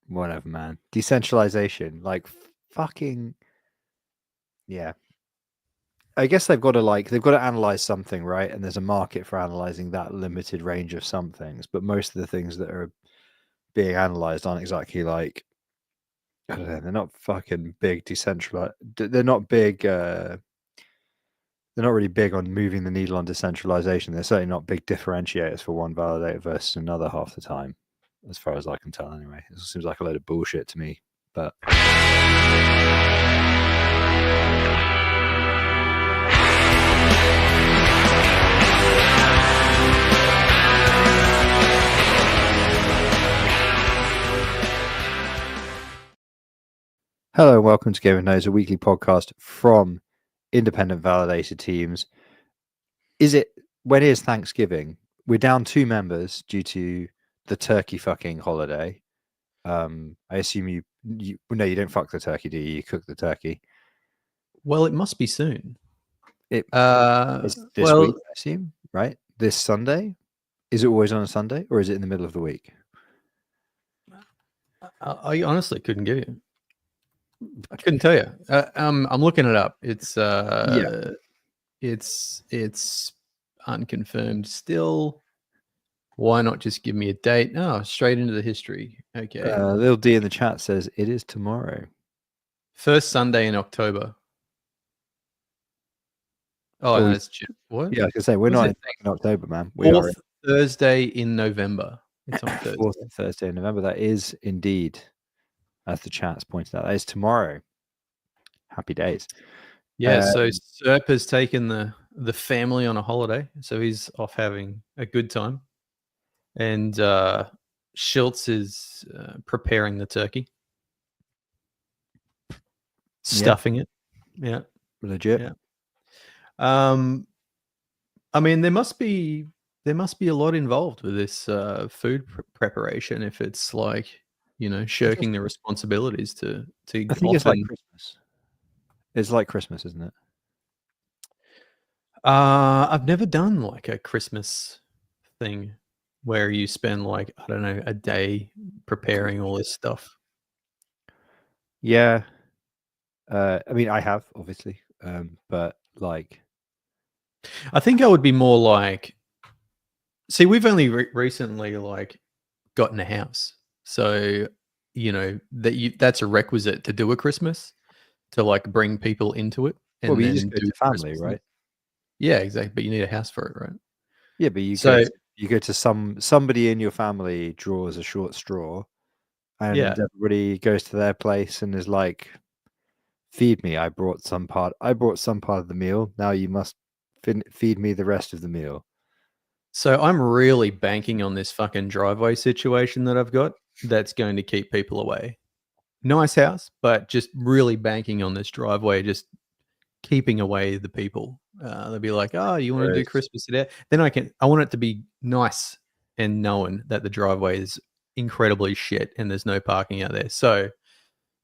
Whatever, man. Decentralization, like fucking yeah. I guess they've got to analyze something, right? And there's a market for analyzing that limited range of some things, but most of the things that are being analyzed aren't exactly like, I don't know, they're not fucking big decentralized. They're not big. They're not really big on moving the needle on decentralization. They're certainly not big differentiators for one validator versus another half the time, as far as I can tell. Anyway, it seems like a load of bullshit to me. But hello and welcome to Game of Knows, a weekly podcast from independent validator teams. When is Thanksgiving? We're down 2 members due to the turkey fucking holiday. I assume you don't fuck the turkey, do you? You cook the turkey. Well, it must be soon. It's this week, I assume, right? This Sunday? Is it always on a Sunday, or is it in the middle of the week? I honestly couldn't give you. I couldn't tell you. I'm looking it up. It's it's unconfirmed still. Why not just give me a date? Oh, straight into the history. Okay. Little D in the chat says it is tomorrow. First Sunday in October. Oh, no, that's what? Yeah, I was gonna say we're not in October, man. Fourth Thursday in November. It's on Thursday. Fourth Thursday in November. That is indeed, as the chat's pointed out, that is tomorrow. Happy days. Yeah, so Serp has taken the family on a holiday, so he's off having a good time. And Schultz is preparing the turkey. Stuffing it. Yeah. Legit. Yeah. I mean, there must be a lot involved with this food preparation if it's like, shirking the responsibilities to I think it's like Christmas. It's like Christmas, isn't it? I've never done like a Christmas thing where you spend like, I don't know, a day preparing all this stuff. Yeah. I mean, I have, obviously. But like, I think I would be more like, see, we've only recently like gotten a house. So, that's a requisite to do a Christmas, to like bring people into it. And well, you just go to family, Christmas, right? Yeah, exactly. But you need a house for it, right? Yeah, but you go to somebody in your family draws a short straw, and everybody goes to their place and is like, feed me. I brought some part of the meal. Now you must feed me the rest of the meal. So I'm really banking on this fucking driveway situation that I've got that's going to keep people away. Nice house, but just really banking on this driveway, just keeping away the people. They'll be like, oh, you want to do Christmas today? Then I want it to be nice and known that the driveway is incredibly shit and there's no parking out there. So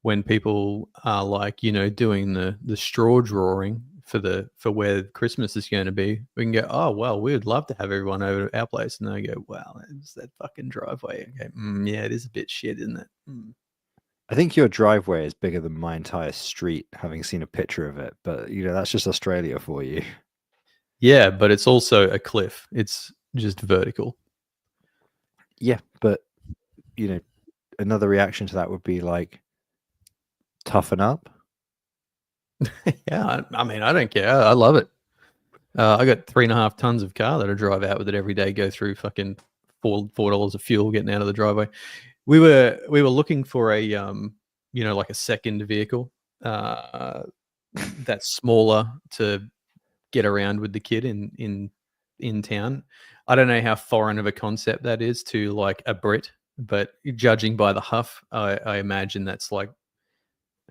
when people are like, doing the straw drawing for where Christmas is going to be, we can go, oh, well, we would love to have everyone over to our place. And they go, wow, it's that fucking driveway. Okay, yeah, it is a bit shit, isn't it? I think your driveway is bigger than my entire street, having seen a picture of it. But, that's just Australia for you. Yeah, but it's also a cliff. It's just vertical. Yeah, but, another reaction to that would be like, toughen up. Yeah, I mean, I don't care. I love it. I got 3.5 tons of car that I drive out with it every day, go through fucking $4 of fuel getting out of the driveway. We were looking for a like a second vehicle that's smaller to get around with the kid in town. I don't know how foreign of a concept that is to like a Brit, but judging by the huff, I imagine that's like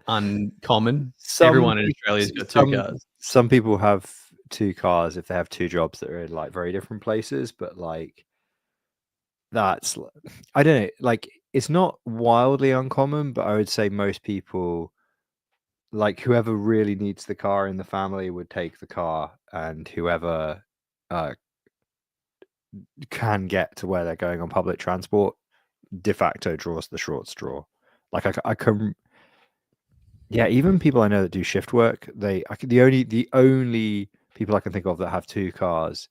uncommon. Everyone in Australia's got 2 cars. Some people have 2 cars if they have 2 jobs that are in like very different places, but like that's, I don't know, like it's not wildly uncommon, but I would say most people, like whoever really needs the car in the family would take the car, and whoever can get to where they're going on public transport de facto draws the short straw. Like I can, yeah. Even people I know that do shift work, the only people I can think of that have 2 cars,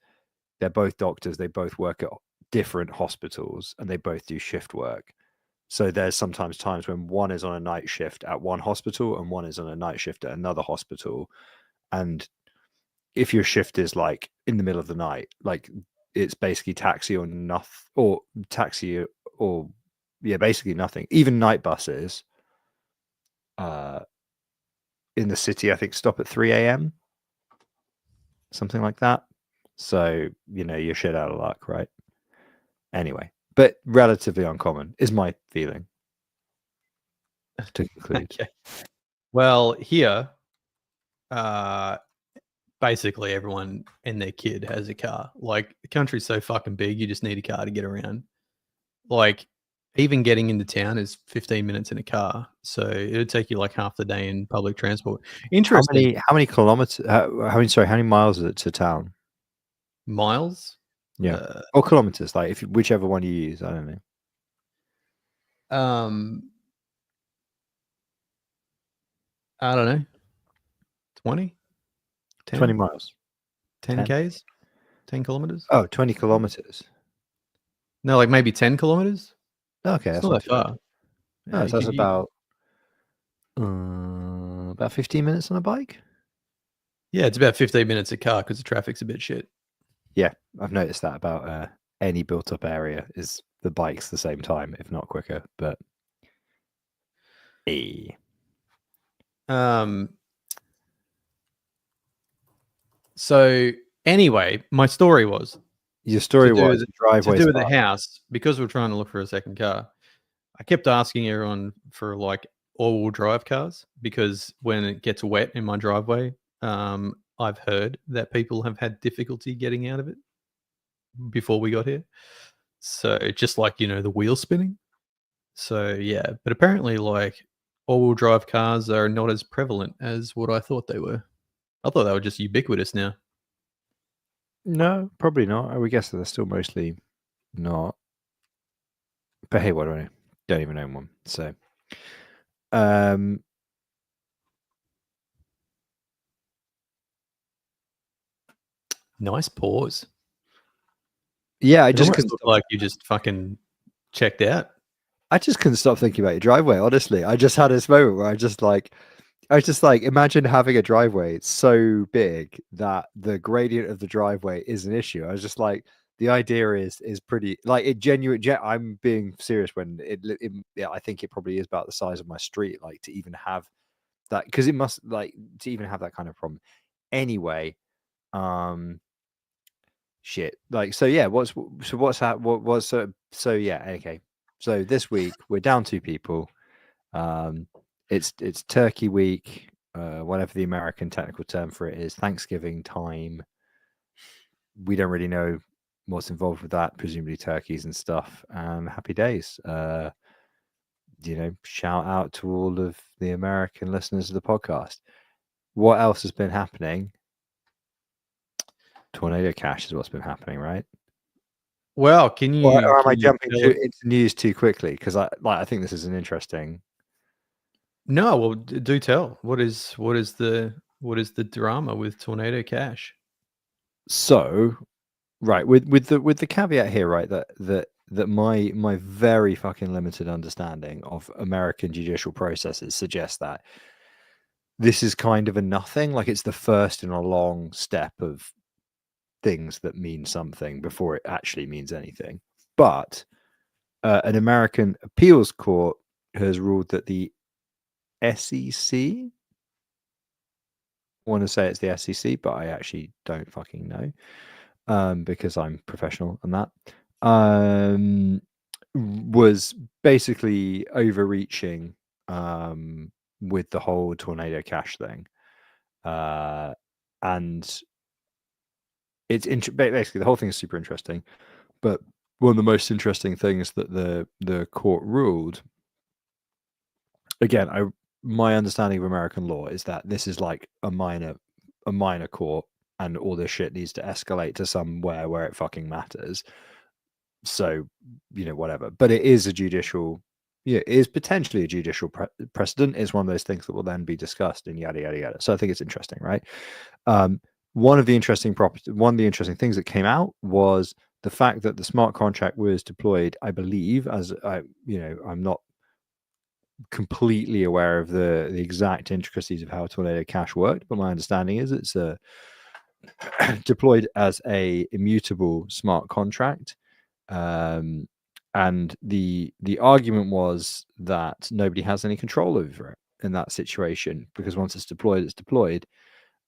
they're both doctors. They both work at different hospitals, and they both do shift work. So there's sometimes times when one is on a night shift at one hospital and one is on a night shift at another hospital. And if your shift is like in the middle of the night, like it's basically taxi or nothing, or taxi or yeah, basically nothing. Even night buses in the city, I think, stop at 3 a.m., something like that. So, you're shit out of luck, right? Anyway, but relatively uncommon is my feeling, to conclude. Okay. Well, here, basically everyone and their kid has a car. Like, the country's so fucking big, you just need a car to get around. Like, even getting into town is 15 minutes in a car, so it'd take you like half the day in public transport. Interesting. How many kilometers? How many miles is it to town? Miles? Yeah, or kilometers, like whichever one you use. I don't know. I don't know. 20? 10? 20 miles. 10 Ks? 10 kilometers? Oh, 20 kilometers. No, like maybe 10 kilometers? Okay, It's that's not not that too bad. far. No, Yeah, so that's about 15 minutes on a bike. yeah, it's about 15 minutes a car because the traffic's a bit shit. Yeah, I've noticed that about any built-up area is the bike's the same time, if not quicker. But So anyway, my story was your story was to driveway do with the house, because we're trying to look for a second car. I kept asking everyone for like all-wheel drive cars because when it gets wet in my driveway, I've heard that people have had difficulty getting out of it before we got here. So just like, the wheel spinning. So yeah, but apparently like all-wheel drive cars are not as prevalent as what I thought they were. I thought they were just ubiquitous now. No, probably not. I would guess that they're still mostly not. But hey, what do I know? Don't even own one. So, Nice pause. yeah, I It just almost couldn't looked stop. like you just fucking checked out. I just couldn't stop thinking about your driveway. Honestly, I just had this moment where I was just like, imagine having a driveway so big that the gradient of the driveway is an issue. I was just like, the idea is pretty like it genuine. I'm being serious when yeah, I think it probably is about the size of my street. Like to even have that, because it must like to even have that kind of problem. Anyway, shit. Like so, yeah. What's that? What was so yeah? Okay. So this week we're down 2 people. It's Turkey week, whatever the American technical term for it is, Thanksgiving time. We don't really know what's involved with that, presumably turkeys and stuff. Happy days. Shout out to all of the American listeners of the podcast. What else has been happening? Tornado Cash is what's been happening, right? Well, can you? Or am I can you jumping tell us- into news too quickly? Because I think this is an interesting. No, well, do tell. What is the drama with Tornado Cash? So, right, with the caveat here, right, that my very fucking limited understanding of American judicial processes suggests that this is kind of a nothing. Like it's the first in a long step of things that mean something before it actually means anything. But an American appeals court has ruled that the SEC, I want to say it's the SEC, but I actually don't fucking know, because I'm professional on that, was basically overreaching with the whole Tornado Cash thing, and it's basically the whole thing is super interesting. But one of the most interesting things that the court ruled, again, my understanding of American law is that this is like a minor court, and all this shit needs to escalate to somewhere where it fucking matters. So, whatever. But it is a judicial is potentially a judicial precedent. Is one of those things that will then be discussed and yada yada yada. So I think it's interesting, right? One of the interesting things that came out was the fact that the smart contract was deployed, I believe, I'm not completely aware of the exact intricacies of how Tornado Cash worked, but my understanding is it's deployed as a immutable smart contract. And the argument was that nobody has any control over it in that situation, because once it's deployed, it's deployed.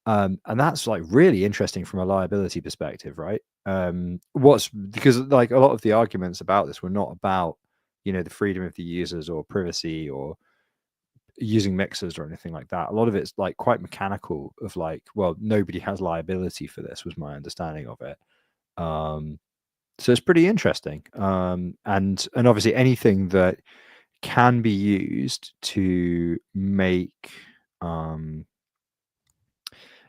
And that's like really interesting from a liability perspective, right? Because like a lot of the arguments about this were not about, the freedom of the users or privacy or using mixers or anything like that. A lot of it's like quite mechanical of like, well, nobody has liability for this, was my understanding of it. So it's pretty interesting. And obviously anything that can be used to make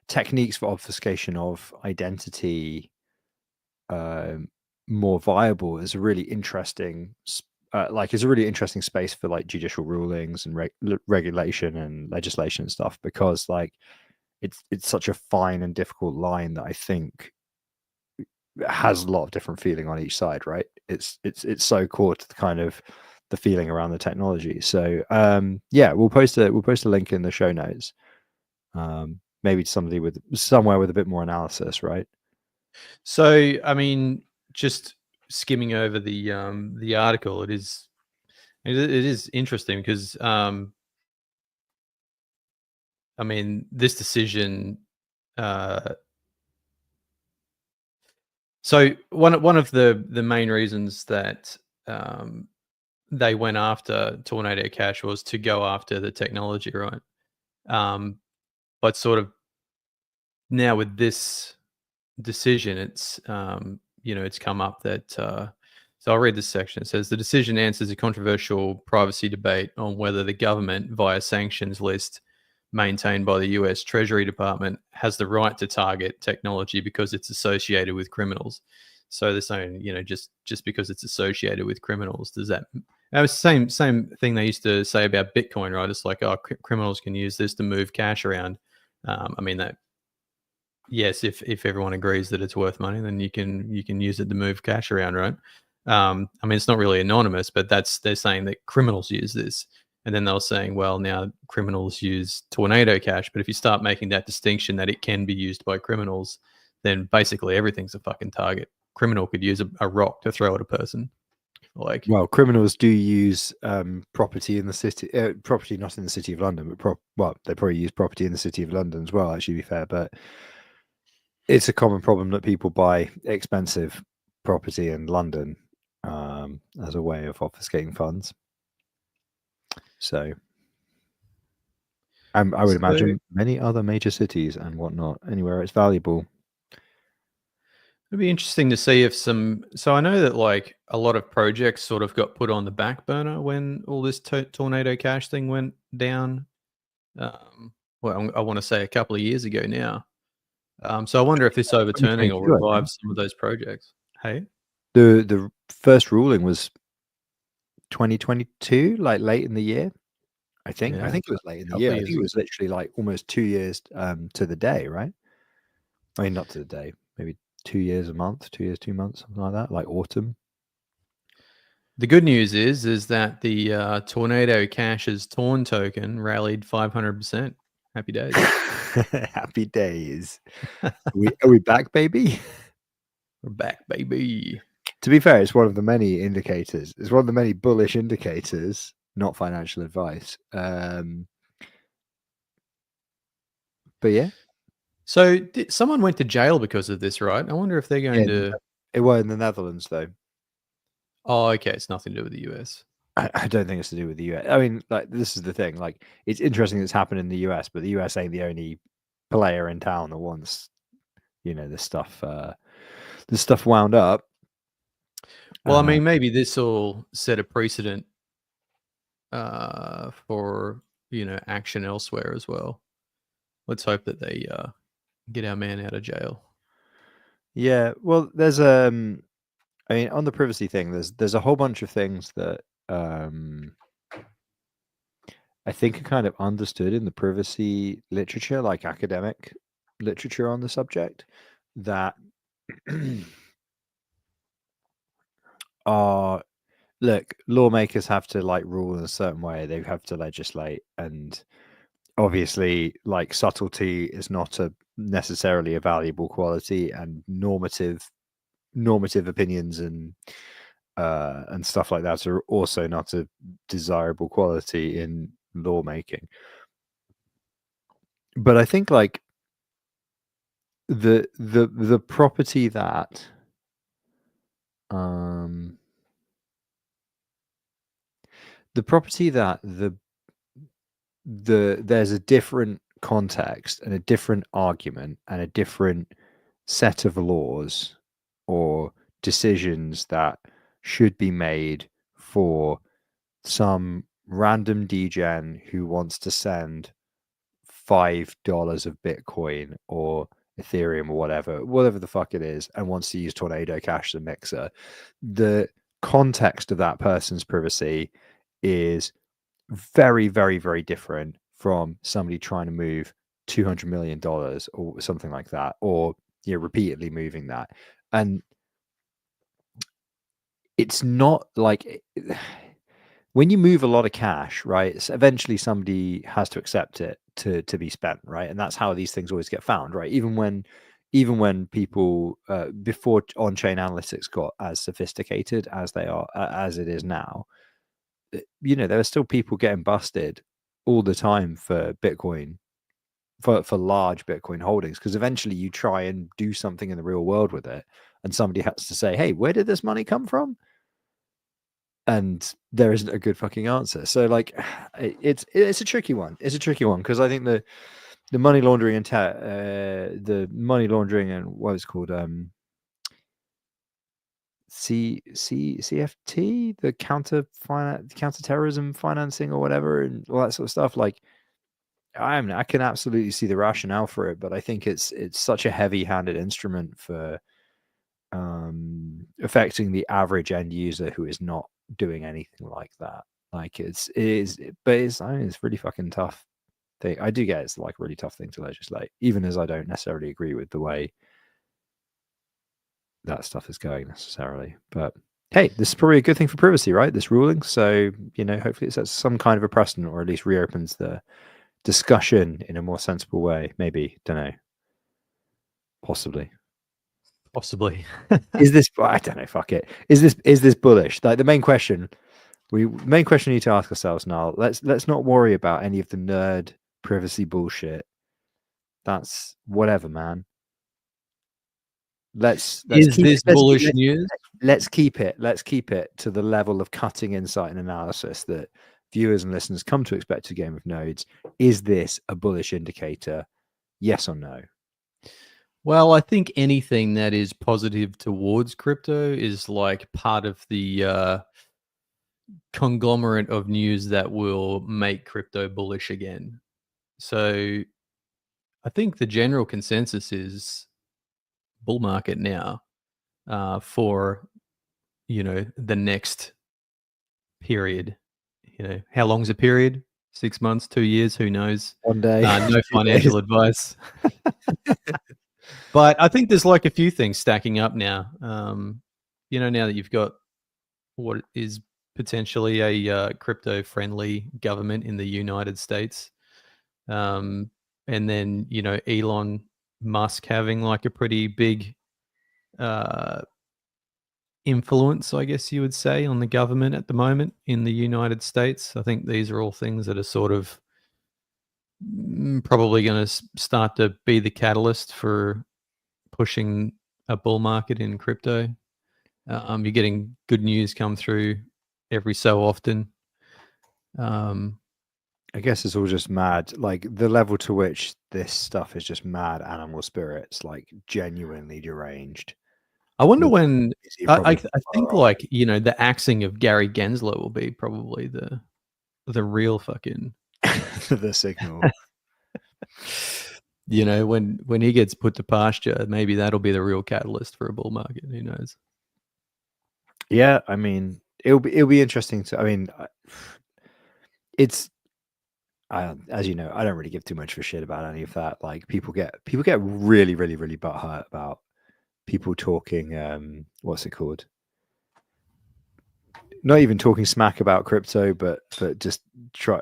techniques for obfuscation of identity more viable is a really interesting space for like judicial rulings and regulation and legislation and stuff, because like it's such a fine and difficult line that I think has a lot of different feeling on each side, right? It's so core to the kind of the feeling around the technology. So we'll post a link in the show notes, maybe to somebody somewhere with a bit more analysis, right? So, I mean, just skimming over the article, it is interesting because I mean, this decision. So one of the main reasons that they went after Tornado Cash was to go after the technology, right? But sort of now with this decision, it's it's come up that. So I'll read this section. It says the decision answers a controversial privacy debate on whether the government, via sanctions list maintained by the US Treasury Department, has the right to target technology because it's associated with criminals. So they're saying, just because it's associated with criminals, does that? Same thing they used to say about Bitcoin, right? It's like, oh, criminals can use this to move cash around. I mean that. Yes, if everyone agrees that it's worth money, then you can use it to move cash around, right? I mean, it's not really anonymous, but they're saying that criminals use this, and then they're saying, well, now criminals use Tornado Cash, but if you start making that distinction that it can be used by criminals, then basically everything's a fucking target. Criminal could use a rock to throw at a person. Like, well, criminals do use property in the city, property not in the city of London, but they probably use property in the city of London as well. Actually, to be fair, but it's a common problem that people buy expensive property in London as a way of obfuscating funds. So I would imagine many other major cities and whatnot, anywhere it's valuable. It'd be interesting to see if So I know that like a lot of projects sort of got put on the back burner when all this Tornado Cash thing went down. Well, I want to say a couple of years ago now. So I wonder if this overturning will revive some of those projects. Hey, the first ruling was 2022, like late in the year. I think it was late in the year. I think it was literally like almost 2 years to the day, right? I mean, not to the day, maybe 2 years, a month, 2 years, 2 months, something like that, like autumn. The good news is that the Tornado Cash's Torn token rallied 500%. Happy days. Happy days. Are we back, baby? We're back, baby. To be fair, it's one of the many indicators. It's one of the many bullish indicators, not financial advice. But yeah. So someone went to jail because of this, right? I wonder if they're going to. It was in the Netherlands, though. Oh, okay. It's nothing to do with the US. I don't think it's to do with the US. I mean, like, this is the thing. Like, it's interesting it's happened in the US, but the US ain't the only player in town that wants, this stuff wound up. Well, I mean, maybe this will set a precedent for action elsewhere as well. Let's hope that they get our man out of jail. Yeah, well, there's I mean, on the privacy thing, there's a whole bunch of things that I think are kind of understood in the privacy literature, like academic literature on the subject, that are look, lawmakers have to like rule in a certain way. They have to legislate, and obviously, like subtlety is not a necessarily a valuable quality, and normative opinions and stuff like that are also not a desirable quality in lawmaking. But I think like the property that there's a different context and a different argument and a different set of laws or decisions that should be made for some random degen who wants to send $5 of Bitcoin or Ethereum or whatever the fuck it is, and wants to use Tornado Cash as a mixer. The context of that person's privacy is very, very, very different from somebody trying to move $200 million or something like that, or repeatedly moving that. And it's not like when you move a lot of cash, right? Eventually somebody has to accept it to be spent, right? And that's how these things always get found, right? Even when people before on-chain analytics got as sophisticated as they are as it is now, there are still people getting busted all the time for Bitcoin, for large Bitcoin holdings, because eventually you try and do something in the real world with it, and somebody has to say, "Hey, where did this money come from?" And there isn't a good fucking answer. So like, it's a tricky one. It's a tricky one because I think the money laundering and the money laundering and what it's called CFT, the counterterrorism financing or whatever, and all that sort of stuff. Like, I can absolutely see the rationale for it, but I think it's such a heavy-handed instrument for affecting the average end user who is not doing anything like that. Like it's really fucking tough thing. I do get it's like a really tough thing to legislate, even as I don't necessarily agree with the way that stuff is going necessarily. But hey, this is probably a good thing for privacy, right? This ruling. So, hopefully it sets some kind of a precedent, or at least reopens the discussion in a more sensible way. Maybe, don't know. Possibly. Is this? I don't know. Fuck it. Is this bullish? Like the main question we need to ask ourselves now. Let's not worry about any of the nerd privacy bullshit. That's whatever, man. Let's Is keep this bullish news? Let's keep it to the level of cutting insight and analysis that viewers and listeners come to expect a Game of Nodes. Is this a bullish indicator? Yes or no? Well, I think anything that is positive towards crypto is like part of the conglomerate of news that will make crypto bullish again. So I think the general consensus is bull market now for, the next period. How long's a period? 6 months, 2 years, who knows? 1 day. No financial advice. But I think there's like a few things stacking up now. Now that you've got what is potentially a crypto-friendly government in the United States, and then Elon Musk having like a pretty big influence, I guess you would say, on the government at the moment in the United States. I think these are all things that are sort of probably going to start to be the catalyst for pushing a bull market in crypto. You're getting good news come through every so often. I guess it's all just mad. Like the level to which this stuff is just mad animal spirits, like genuinely deranged. I wonder when I Probably think like the axing of Gary Gensler will be probably the real fucking the signal. When he gets put to pasture, maybe that'll be the real catalyst for a bull market. Who knows? Yeah, I mean, it'll be interesting to. I mean, it's as you know, I don't really give too much of a shit about any of that. Like people get really, really, really butthurt about people talking. What's it called? Not even talking smack about crypto, but just try.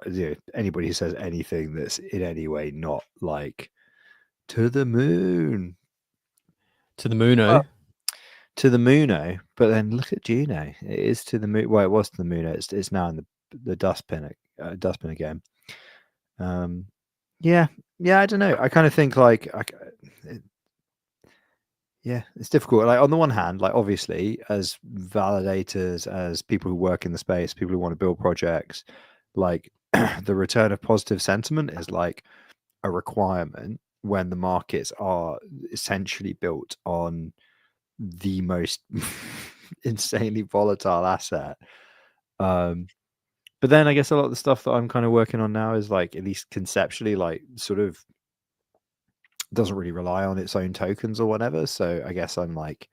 Anybody who says anything that's in any way not like to the moon, To the moon, to the moono. But then look at Juno. It is to the moon. Well, it was to the moon. It's now in the dustbin again. Yeah, I don't know. I kind of think like yeah, it's difficult. Like on the one hand, like obviously as validators, as people who work in the space, people who want to build projects, like the return of positive sentiment is like a requirement when the markets are essentially built on the most insanely volatile asset. But then I guess a lot of the stuff that I'm kind of working on now is like, at least conceptually, like sort of doesn't really rely on its own tokens or whatever. So I guess I'm like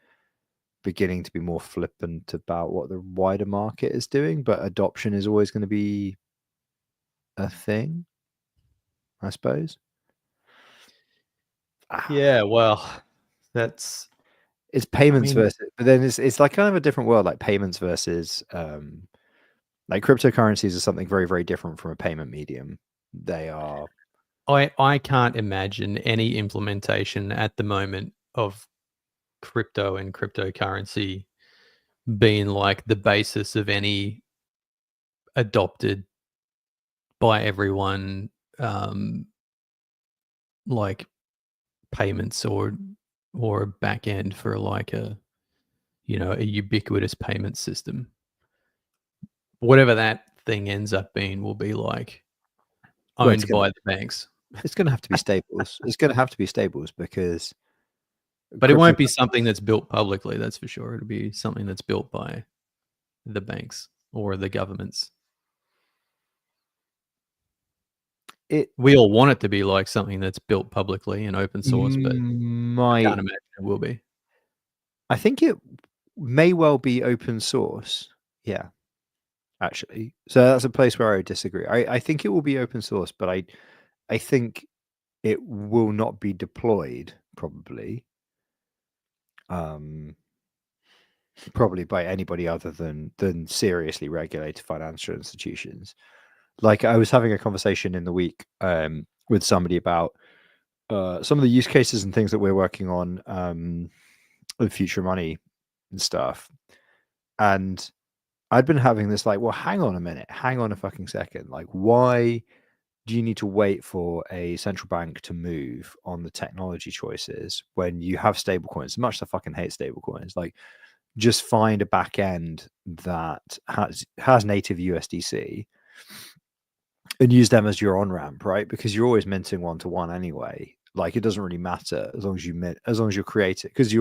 beginning to be more flippant about what the wider market is doing, but adoption is always going to be a thing, I suppose. Yeah, well, that's. It's payments mean, versus, but then it's like kind of a different world, like payments versus like cryptocurrencies are something very, very different from a payment medium. They are. I can't imagine any implementation at the moment of crypto and cryptocurrency being like the basis of any adopted by everyone like payments or a back end for like a a ubiquitous payment system. Whatever that thing ends up being will be like Well, owned by the banks. it's going to have to be stables. It's going to have to be stables because But it crypto. won't be something that's built publicly, that's for sure. It'll be something that's built by the banks or the governments. We all want it to be like something that's built publicly and open source, but I can't imagine it will be. I think it may well be open source. Yeah, actually. So that's a place where I would disagree. I think it will be open source, but I think it will not be deployed probably. Probably by anybody other than seriously regulated financial institutions. Like I was having a conversation in the week with somebody about some of the use cases and things that we're working on with future money and stuff. And I'd been having this like, well, hang on a minute, hang on a fucking second. Like, why do you need to wait for a central bank to move on the technology choices when you have stablecoins? Much as I fucking hate stablecoins, like just find a back end that has native USDC and use them as your on ramp, right? Because you're always minting 1-to-1 anyway. Like it doesn't really matter as long as you mint, as long as you create it, because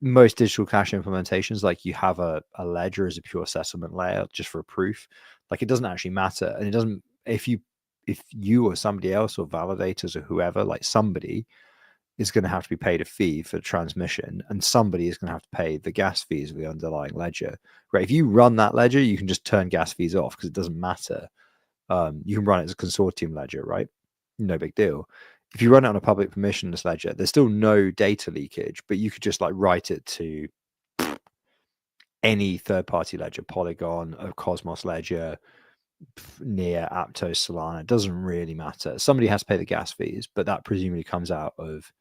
most digital cash implementations, like you have a ledger as a pure settlement layer just for a proof. Like it doesn't actually matter, and it doesn't if you or somebody else or validators or whoever, like somebody is going to have to be paid a fee for transmission, and somebody is going to have to pay the gas fees of the underlying ledger, right? If you run that ledger, you can just turn gas fees off because it doesn't matter. You can run it as a consortium ledger, right? No big deal. If you run it on a public permissionless ledger, there's still no data leakage, but you could just like write it to any third-party ledger, Polygon, a Cosmos ledger, near Aptos, Solana. It doesn't really matter. Somebody has to pay the gas fees, but that presumably comes out of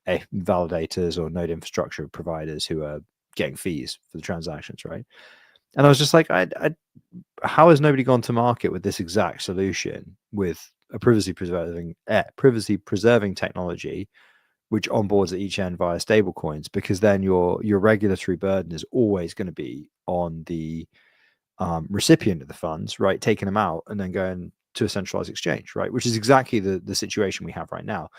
validators or node infrastructure providers who are getting fees for the transactions, right? And I was just like, how has nobody gone to market with this exact solution with a privacy preserving technology, which onboards at each end via stablecoins? Because then your regulatory burden is always going to be on the recipient of the funds, right? Taking them out and then going to a centralized exchange, right? Which is exactly the situation we have right now.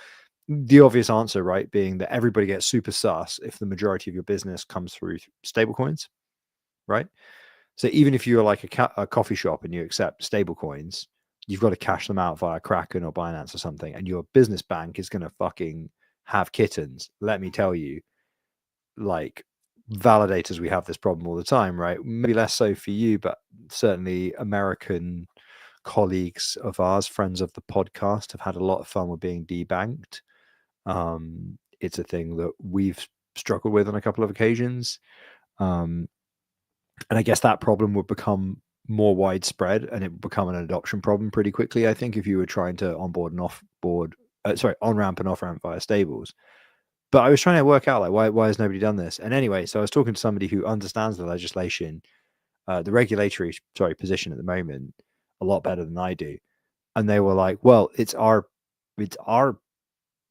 The obvious answer, right, being that everybody gets super sus if the majority of your business comes through stablecoins, right? So even if you're like a coffee shop and you accept stablecoins, you've got to cash them out via Kraken or Binance or something, and your business bank is going to fucking have kittens. Let me tell you, like validators, we have this problem all the time, right? Maybe less so for you, but certainly American colleagues of ours, friends of the podcast, have had a lot of fun with being debanked. It's a thing that we've struggled with on a couple of occasions. And I guess that problem would become more widespread and it would become an adoption problem pretty quickly, I think, if you were trying to onboard and on-ramp and off-ramp via stables. But I was trying to work out, like, why has nobody done this? And anyway, so I was talking to somebody who understands the legislation, the regulatory position at the moment a lot better than I do. And they were like, well, it's our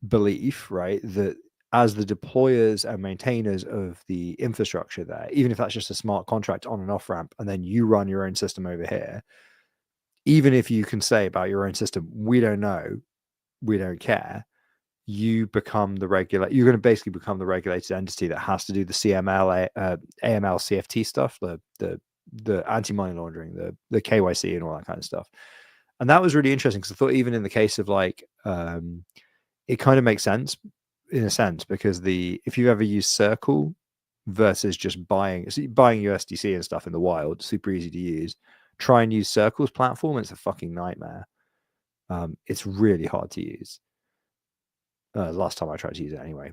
belief, right, that as the deployers and maintainers of the infrastructure there, even if that's just a smart contract on and off ramp, and then you run your own system over here, even if you can say about your own system, we don't know, we don't care, you become the regulator. You're going to basically become the regulated entity that has to do the CML, AML, CFT stuff, the anti-money laundering, the KYC and all that kind of stuff. And that was really interesting because I thought even in the case of like, it kind of makes sense in a sense, because if you've ever used Circle versus just buying USDC and stuff in the wild, super easy to use. Try and use Circle's platform, and it's a fucking nightmare. It's really hard to use. Last time I tried to use it anyway,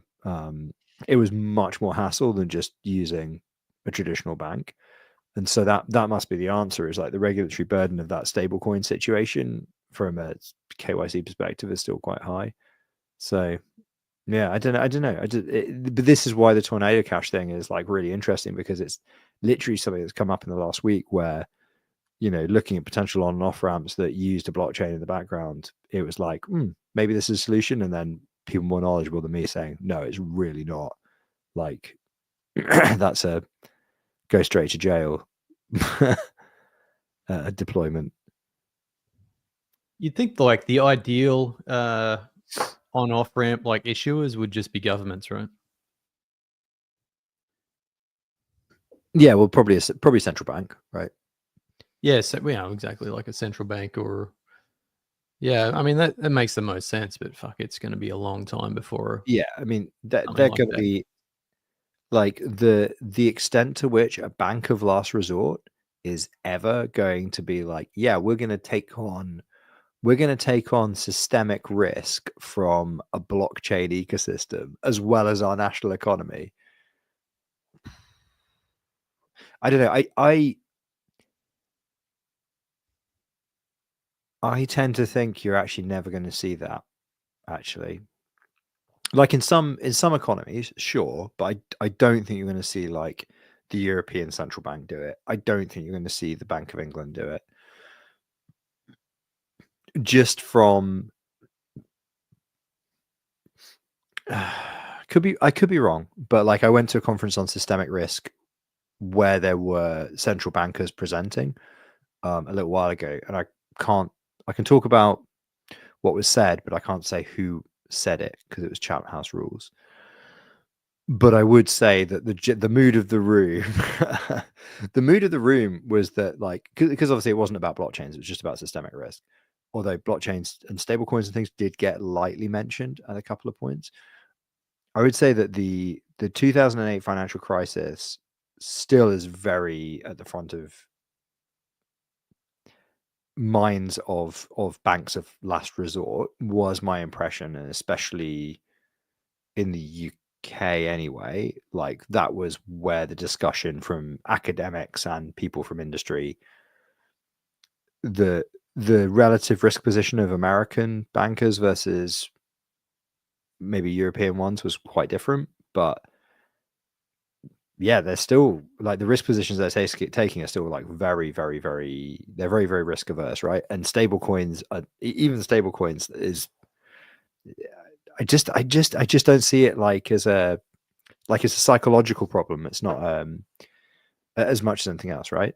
it was much more hassle than just using a traditional bank. And so that must be the answer, is like the regulatory burden of that stablecoin situation from a KYC perspective is still quite high. So yeah, I don't know. But this is why the Tornado Cash thing is like really interesting, because it's literally something that's come up in the last week where, looking at potential on and off ramps that used a blockchain in the background, it was like, maybe this is a solution. And then people more knowledgeable than me saying, no, it's really not. Like, that's a go straight to jail deployment. You'd think like the ideal on-off ramp like issuers would just be governments, right? Yeah, well, probably central bank, right? Yeah, so exactly, like a central bank or I mean that makes the most sense, but fuck, it's going to be a long time before. Yeah, I mean they're like going to be like the extent to which a bank of last resort is ever going to be like, yeah, we're going to take on systemic risk from a blockchain ecosystem as well as our national economy. I don't know. I tend to think you're actually never going to see that, actually. Like in some economies, sure, but I don't think you're going to see like the European Central Bank do it. I don't think you're going to see the Bank of England do it. Just from I could be wrong, but like I went to a conference on systemic risk where there were central bankers presenting a little while ago, and I can talk about what was said, but I can't say who said it because it was Chatham House rules. But I would say that the mood of the room, the mood of the room was that, like, because obviously it wasn't about blockchains, it was just about systemic risk. Although blockchains and stablecoins and things did get lightly mentioned at a couple of points. I would say that the 2008 financial crisis still is very at the front of minds of banks of last resort, was my impression, and especially in the UK anyway. Like that was where the discussion from academics and people from industry, the relative risk position of American bankers versus maybe European ones was quite different. But yeah, they're still like the risk positions they're taking are still like very, very, very, they're very, very risk averse, right? And stable coins are, even stable coins is, I just don't see it like as a psychological problem. It's not as much as anything else, right?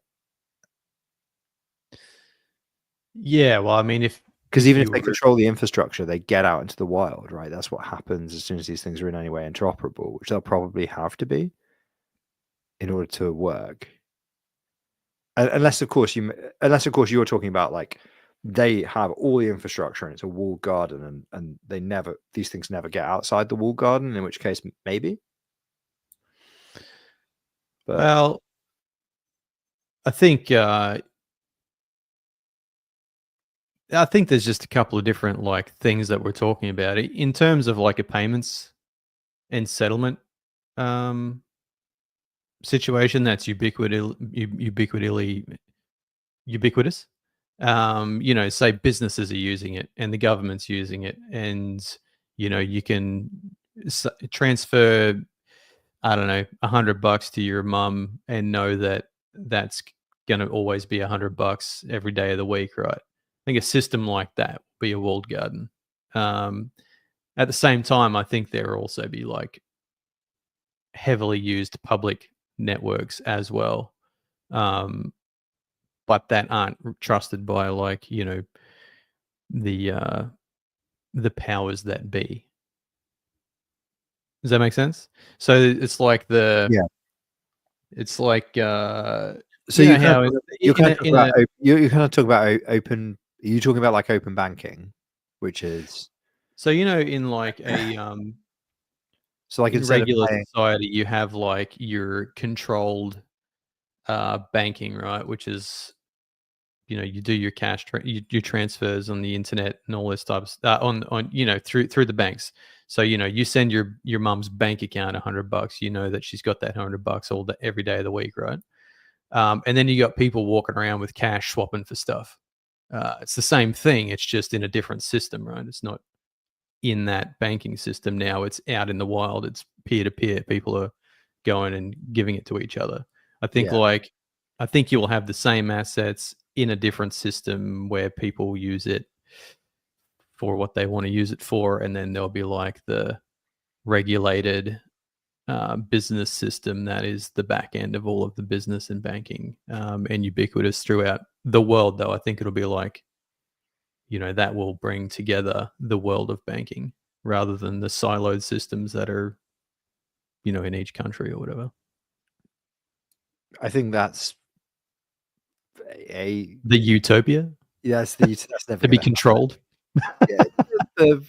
Yeah, well, I mean, because even if they control the infrastructure, they get out into the wild, right? That's what happens as soon as these things are in any way interoperable, which they'll probably have to be in order to work. Unless of course you're talking about like they have all the infrastructure and it's a walled garden, and these things never get outside the walled garden, in which case maybe. But well, I think I think there's just a couple of different like things that we're talking about in terms of like a payments and settlement um, situation that's ubiquitous. Say businesses are using it and the government's using it, and you can transfer, I don't know, $100 to your mum and know that that's going to always be $100 every day of the week, right? I think a system like that would be a walled garden. Um, at the same time, I think there will also be like heavily used public networks as well, um, but that aren't trusted by like the uh, the powers that be. Does that make sense? So Yeah. it's like So you kind of how you're in kind a of talking in about a you kind of talk about open. Are you talking about like open banking, which is so in like so like in instead of regular paying, society you have like your controlled banking, right? Which is you do your your transfers on the internet and all this type of on through the banks. So you send your mum's bank account $100. You know that she's got that $100 every day of the week, right? And then you got people walking around with cash swapping for stuff. It's the same thing. It's just in a different system, right? It's not in that banking system now. It's out in the wild. It's peer to peer. People are going and giving it to each other. I think yeah. like I think you will have the same assets in a different system where people use it for what they want to use it for, and then there'll be like the regulated business system that is the back end of all of the business and banking, and ubiquitous throughout the world. Though I think it'll be like that will bring together the world of banking rather than the siloed systems that are in each country or whatever. I think that's a The utopia that's never to be going to happen. controlled. Yeah, the,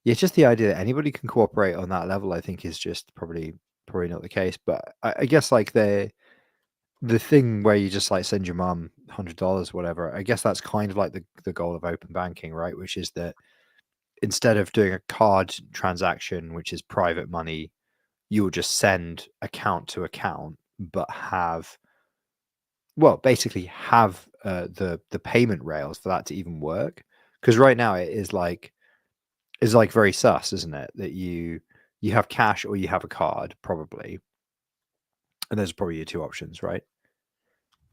yeah, just the idea that anybody can cooperate on that level, I think, is just probably not the case. But I guess like the thing where you just like send your mom $100, whatever. I guess that's kind of like the goal of open banking, right? Which is that instead of doing a card transaction, which is private money, you will just send account to account, but basically have the payment rails for that to even work. Because right now it is like very sus, isn't it? That you have cash or you have a card, probably, and those are probably your two options, right?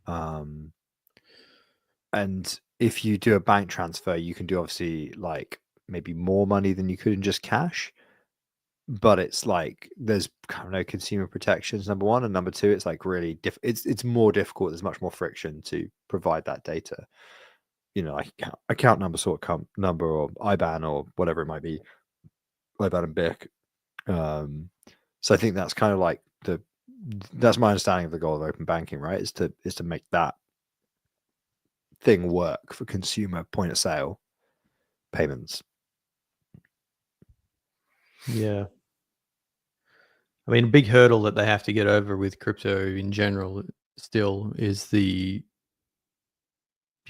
Um, and if you do a bank transfer, you can do obviously like maybe more money than you could in just cash, but it's like there's kind of no consumer protections, number one, and number two, it's like really it's more difficult. There's much more friction to provide that data. Like account number, sort of number, or IBAN, or whatever it might be, IBAN and BIC. So I think that's kind of like that's my understanding of the goal of open banking, right? Is to make that thing work for consumer point of sale payments. Yeah. I mean, a big hurdle that they have to get over with crypto in general still is the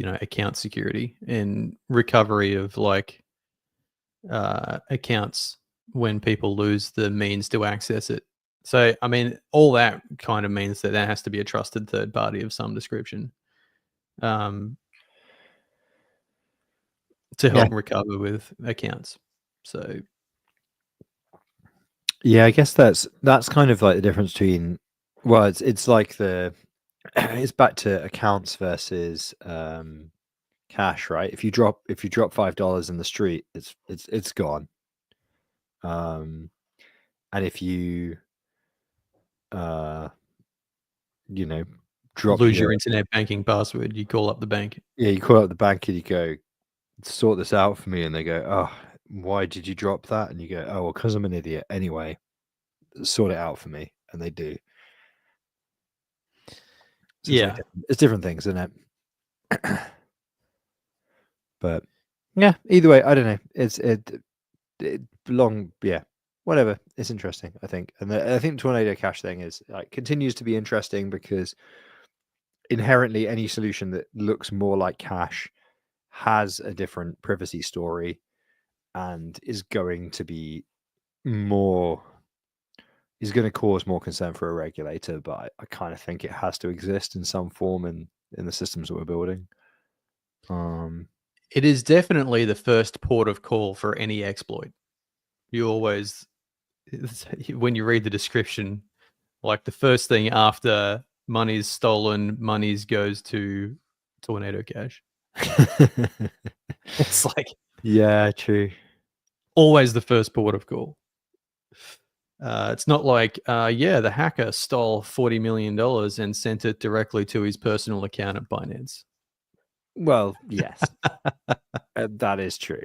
account security and recovery of like accounts when people lose the means to access it. So, I mean, all that kind of means that there has to be a trusted third party of some description, um, to Yeah. help recover with accounts. So, Yeah, I guess that's kind of like the difference between, well, it's like it's back to accounts versus cash, right? If you drop $5 in the street, it's gone. Um, and if you uh, you know, drop lose your your internet banking password, you call up the bank. yeah, you call up the bank and you go, sort this out for me, and they go, oh, why did you drop that? And you go, oh, well, because I'm an idiot. Anyway, sort it out for me, and they do. So it's like Yeah. it's different things, isn't it? But yeah, either way, I don't know. It yeah, whatever. It's interesting, I think, and I think the Tornado Cash thing is like continues to be interesting because inherently any solution that looks more like cash has a different privacy story and is going to be more is going to cause more concern for a regulator, but I kind of think it has to exist in some form in the systems that we're building. It is definitely the first port of call for any exploit. You always, when you read the description, like the first thing after money's stolen, money's goes to Tornado Cash. It's like yeah, true. always the first port of call. It's not like, the hacker stole $40 million and sent it directly to his personal account at Binance. Well, yes, that is true.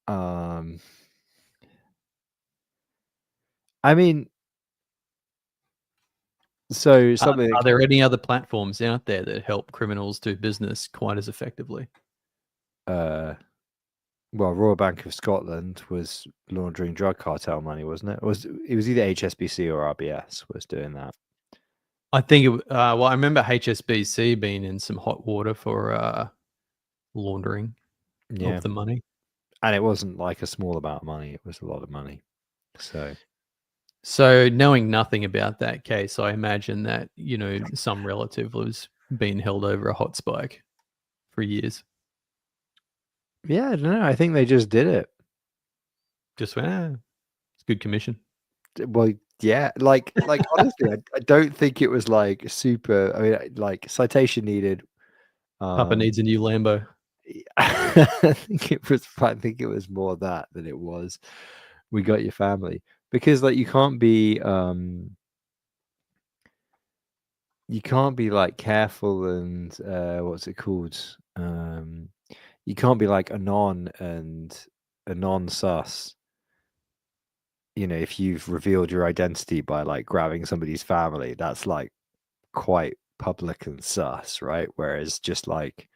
I mean, so something. Are there any other platforms out there that help criminals do business quite as effectively? Well, Royal Bank of Scotland was laundering drug cartel money, wasn't it? It was either HSBC or RBS was doing that. I think I remember HSBC being in some hot water for laundering Yeah, of the money. and it wasn't like a small amount of money; it was a lot of money. So knowing nothing about that case, I imagine that, some relative was being held over a hot spike for years. Yeah, I don't know. I think they just did it. Just went, it's good commission. Well, yeah, like honestly, I don't think it was like super. I mean, like citation needed. Papa needs a new Lambo. I think it was more that than it was. We got your family because like you can't be like careful and what's it called? You can't be like anon and anon sus. If you've revealed your identity by like grabbing somebody's family, that's like quite public and sus, right? Whereas just like,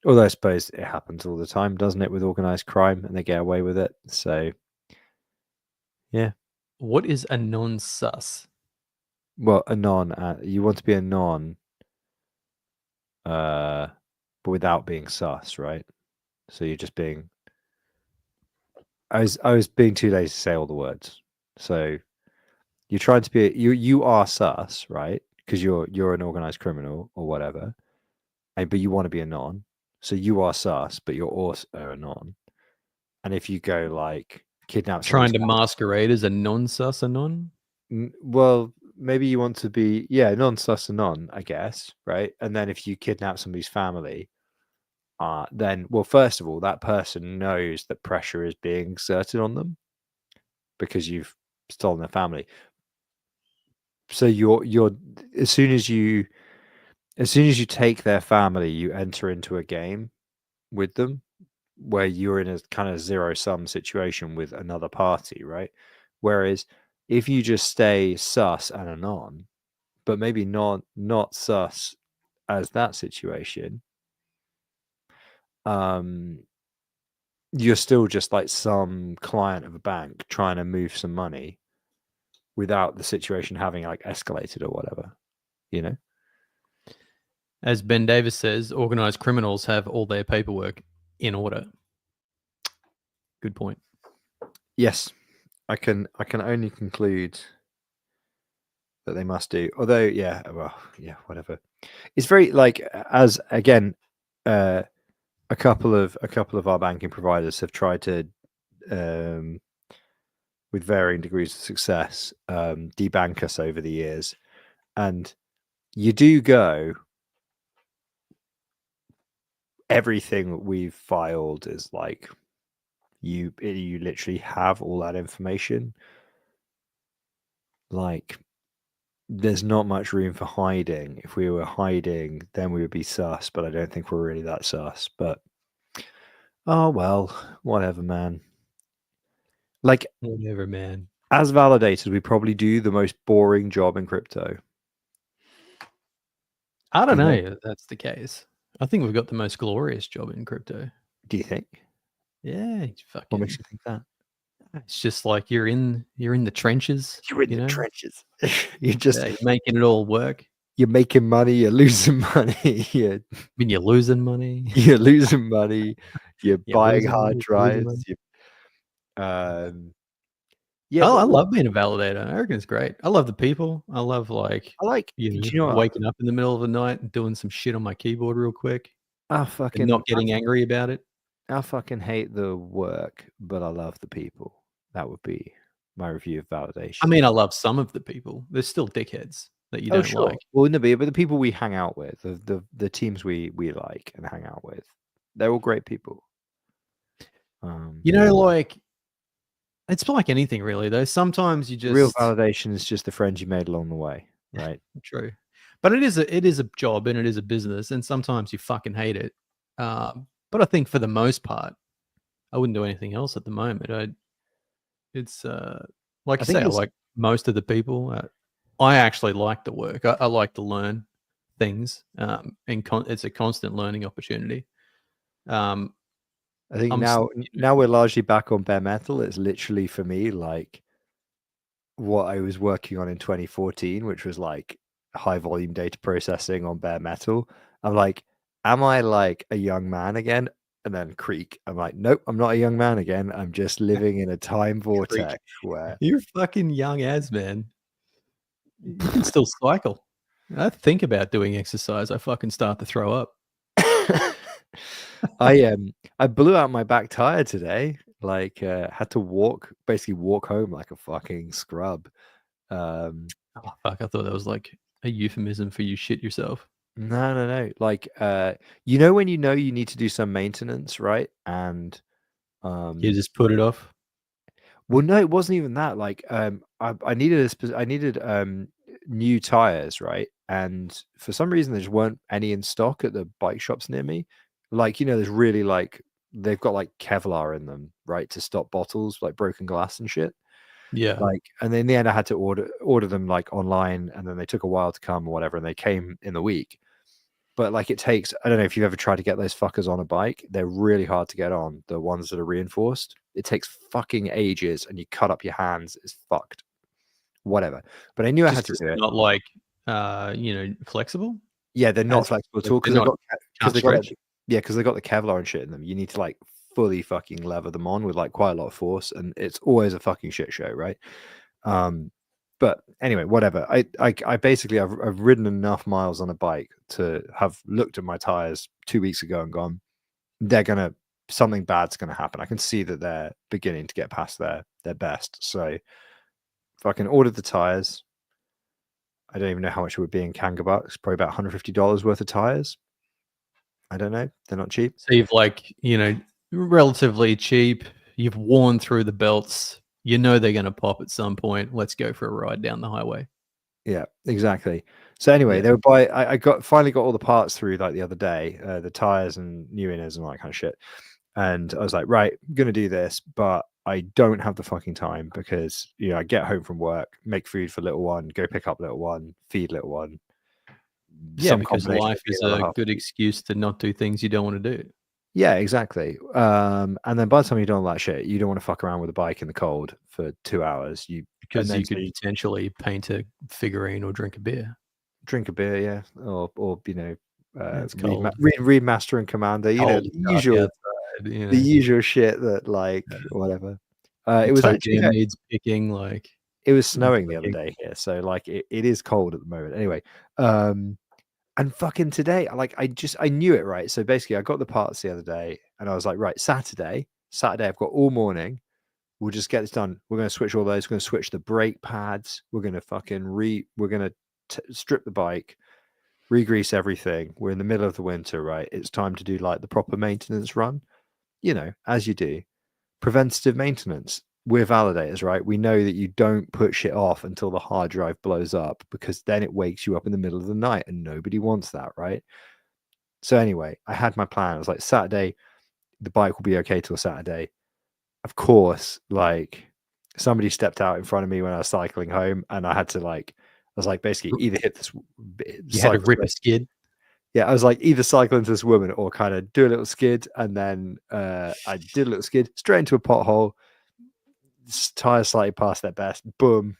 although I suppose it happens all the time, doesn't it, with organized crime, and they get away with it. So, yeah. What is a non-sus? Well, anon. You want to be anon, but without being sus, right? So you're just being. I was being too lazy to say all the words. So you're trying to be you are sus, right? Because you're an organized criminal or whatever, but you want to be a non. So you are sus, but you're also a non. And if you go like kidnap Trying to somebody's masquerade as a non-sus anon? well, maybe you want to be non-sus anon, I guess, right? And then if you kidnap somebody's family, then first of all, that person knows that pressure is being exerted on them because you've stolen their family. So you're as soon as you take their family, you enter into a game with them where you're in a kind of zero-sum situation with another party, right? Whereas if you just stay sus and anon, but maybe not sus as that situation, you're still just like some client of a bank trying to move some money without the situation having like escalated or whatever, As Ben Davis says, organized criminals have all their paperwork in order. Good point. Yes, I can only conclude that they must do. Although, whatever. It's very like as again, a couple of our banking providers have tried to, with varying degrees of success, debank us over the years, and you do go. Everything we've filed is like you literally have all that information. Like there's not much room for hiding. If we were hiding, then we would be sus, but I don't think we're really that sus. But oh well, whatever, man. Like Whatever, man. as validators, we probably do the most boring job in crypto. I don't know if that's the case. I think we've got the most glorious job in crypto. Do you think? Yeah, What makes you think that? It's just like you're in the trenches. You're in the trenches. You're just you're making it all work. you're making money, you're losing money, I mean, you're losing money. you're losing money, you're You're buying losing hard money. You're losing drives. money. Yeah, Oh, but I love being a validator. I reckon it's great. I love the people. I love I like. Do you know what? waking up in the middle of the night and doing some shit on my keyboard real quick I and fucking, not getting angry about it. I fucking hate the work, but I love the people. That would be my review of validation. I mean, I love some of the people. There's still dickheads that you Oh, don't sure. like. Well, no, but the people we hang out with, the teams we like and hang out with, they're all great people. You know, like it's like anything really though. Sometimes you Real just validation is just the friends you made along the way, right? true. But it is a job and it is a business, and sometimes you fucking hate it. But I think for the most part, I wouldn't do anything else at the moment. It's like I you think say, I it's like most of the people. I actually like the work. I like to learn things, and it's a constant learning opportunity. I think I'm now we're largely back on bare metal. It's literally for me like what I was working on in 2014, which was like high volume data processing on bare metal. I'm like, am I like a young man again? And then creak. I'm like, nope, I'm not a young man again. I'm just living in a time freak. vortex where You're fucking young as man. You can still cycle. I think about doing exercise. I fucking start to throw up. I blew out my back tire today. Like had to basically walk home like a fucking scrub. Um Oh fuck! I thought that was like a euphemism for you shit yourself. no. Like you know when you know you need to do some maintenance, right? And You just put it off. well, no, it wasn't even that. Like, I needed I needed new tires, right? And for some reason, there just weren't any in stock at the bike shops near me. Like, there's really like they've got like Kevlar in them, right, to stop bottles, like broken glass and shit. Yeah. Like, and then in the end, I had to order them like online, and then they took a while to come or whatever, and they came in the week. But like it takes, I don't know if you've ever tried to get those fuckers on a bike. They're really hard to get on, the ones that are reinforced. It takes fucking ages and you cut up your hands. It's fucked. Whatever. But I knew I Just had to because do they're it. not like, flexible. Yeah, they're not As flexible at like, all they're because not can't they've got stretch. because they've got the Kevlar and shit in them. You need to like fully fucking lever them on with like quite a lot of force, and it's always a fucking shit show, right? But anyway, whatever. I basically I've ridden enough miles on a bike to have looked at my tires 2 weeks ago and gone, something bad's gonna happen. I can see that they're beginning to get past their best. So if I can order the tires, I don't even know how much it would be in Kanga bucks, probably about $150 worth of tires. I don't know. They're not cheap. So you've like, relatively cheap. You've worn through the belts. You know they're going to pop at some point. Let's go for a ride down the highway. Yeah, exactly. So anyway, Yeah. they were I finally got all the parts through like the other day, the tires and new inners and all that kind of shit. And I was like, right, I'm gonna do this, but I don't have the fucking time because I get home from work, make food for little one, go pick up little one, feed little one. Yeah, Some because combination life of is the other a half. good excuse to not do things you don't want to do. Yeah, exactly. And then by the time you're done all that shit, you don't want to fuck around with a bike in the cold for 2 hours. Because you could potentially paint a figurine or drink a beer. Drink a beer, yeah, or It's cold. remaster and Commander, Cold the dark usual. outside, The usual shit that whatever. It was toe actually jam needs picking, like it was snowing the other fucking day here, so like it is cold at the moment. Anyway, and fucking today, I knew it, right. So basically, I got the parts the other day, and I was like, right, Saturday, I've got all morning. We'll just get this done. We're going to switch all those. We're going to switch the brake pads. We're going to fucking we're going to strip the bike, re-grease everything. We're in the middle of the winter, right? It's time to do like the proper maintenance run, as you do. Preventative maintenance. We're validators, right? We know that you don't put shit off until the hard drive blows up because then it wakes you up in the middle of the night and nobody wants that, right? So anyway, I had my plan. I was like, Saturday, the bike will be okay till Saturday. Of course, like somebody stepped out in front of me when I was cycling home, and I had to I was like basically either hit this you had to rip a skid. yeah, I was like either cycle into this woman or kind of do a little skid, and then I did a little skid straight into a pothole, tires slightly past their best, boom,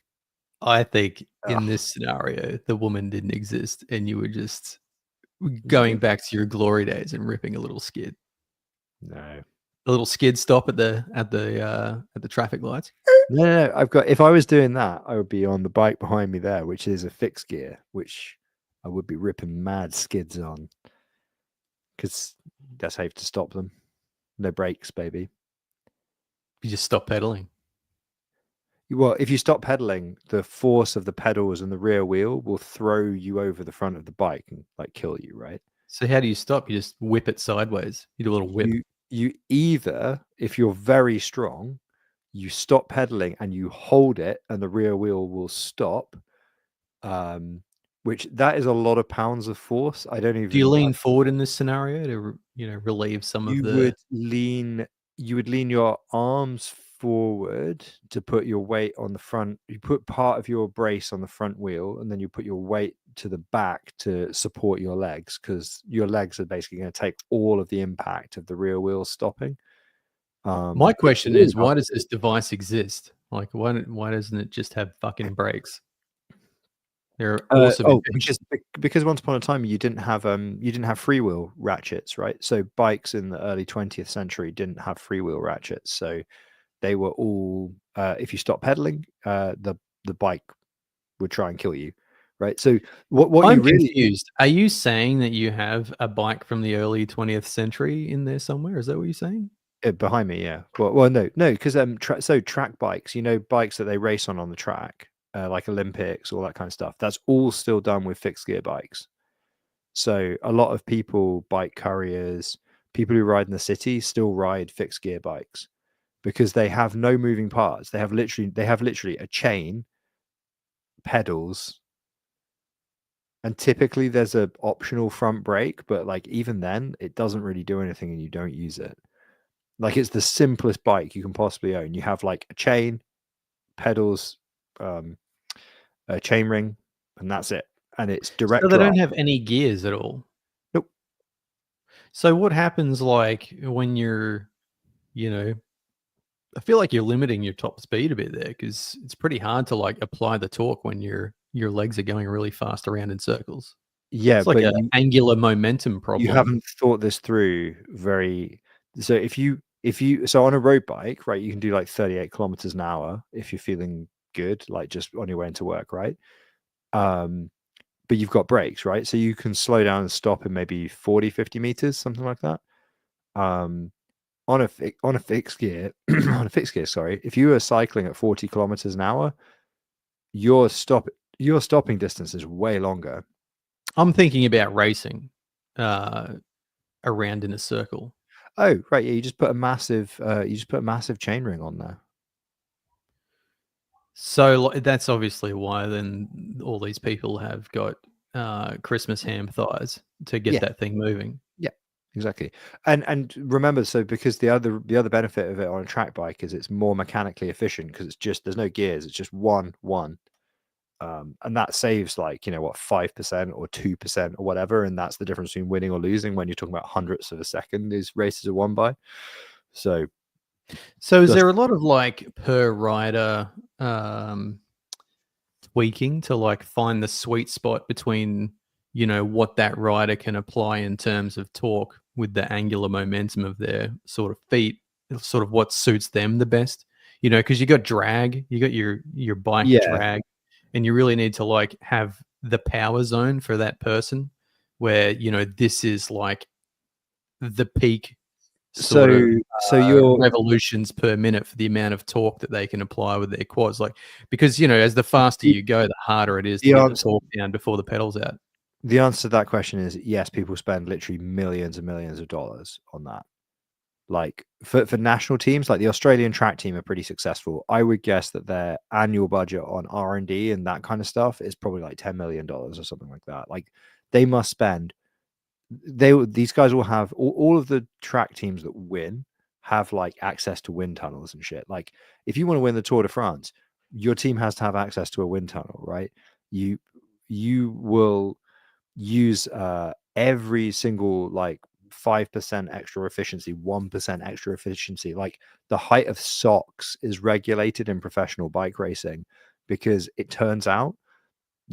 I think in Ugh, this scenario, the woman didn't exist, and you were just going no, back to your glory days and ripping a little skid. no. A little skid stop at the traffic lights. No, I've got. If I was doing that, I would be on the bike behind me there, which is a fixed gear, which I would be ripping mad skids on, because that's how you have to stop them. No brakes, baby. You just stop pedaling. Well, if you stop pedaling, the force of the pedals and the rear wheel will throw you over the front of the bike and like kill you, right? So how do you stop? You just whip it sideways. You do a little whip. You either, if you're very strong, you stop pedaling and you hold it, and the rear wheel will stop. Which that is a lot of pounds of force. I don't Do you even. lean forward in this scenario to relieve some of You the? would lean. You would lean your arms forward to put your weight on the front. You put part of your brace on the front wheel, and then you put your weight to the back to support your legs, because your legs are basically going to take all of the impact of the rear wheel stopping. My It's question really is, hard why to does do. this device exist? Like, why doesn't it just have fucking brakes? They're awesome Oh, invention. because once upon a time you didn't have freewheel ratchets, right? So bikes in the early 20th century didn't have freewheel ratchets, so they were all if you stop pedaling, the bike would try and kill you, right? So what you I'm really confused. Are you saying that you have a bike from the early 20th century in there somewhere? Is that what you're saying? behind me, yeah. Well, no, because track bikes, bikes that they race on the track, like Olympics, all that kind of stuff. That's all still done with fixed gear bikes. So a lot of people, bike couriers, people who ride in the city, still ride fixed gear bikes because they have no moving parts. They have literally a chain, pedals, and typically there's a optional front brake, but like even then, it doesn't really do anything and you don't use it. Like it's the simplest bike you can possibly own. You have like a chain, pedals, um, a chain ring, and that's it. And it's So direct they drive. don't have any gears at all. Nope. So what happens like when you're, you know, I feel like you're limiting your top speed a bit there because it's pretty hard to like apply the torque when your legs are going really fast around in circles. Yeah, It's like but a angular momentum you problem. haven't thought this through very. So if you on a road bike, right, you can do like 38 kilometers an hour if you're feeling good, like just on your way into work, right? Um, but you've got brakes, right? So you can slow down and stop in maybe 40, 50 meters, something like that. Um, on a fixed gear, on a fixed gear, sorry, if you were cycling at 40 kilometers an hour, your stopping distance is way longer. I'm thinking about racing uh, around in a circle. Oh, right, yeah, you just put a massive chain ring on there. So that's obviously why then all these people have got Christmas ham thighs to get Yeah, that thing moving. yeah, exactly. And remember, so because the other benefit of it on a track bike is it's more mechanically efficient because there's no gears, it's just one. And that saves like what 5% or 2% or whatever, and that's the difference between winning or losing when you're talking about hundredths of a second these races are won by. So So is just there a lot of like per rider tweaking to like find the sweet spot between what that rider can apply in terms of torque with the angular momentum of their sort of feet, sort of what suits them the best, because you got drag, you got your bike yeah. drag, and you really need to like have the power zone for that person where this is like the peak sort So of so you're revolutions per minute for the amount of torque that they can apply with their quads. Like, because as the faster the, you go, the harder it is to the get the answer torque down before the pedals out. the answer to that question is yes. People spend literally millions and millions of dollars on that. Like for national teams, like the Australian track team are pretty successful. I would guess that their annual budget on R&D and that kind of stuff is probably like $10 million or something like that. Like they must spend. These guys will have all of the track teams that win have like access to wind tunnels and shit. Like if you want to win the Tour de France, your team has to have access to a wind tunnel, right? You will use every single like 5% extra efficiency, 1% extra efficiency. Like the height of socks is regulated in professional bike racing because it turns out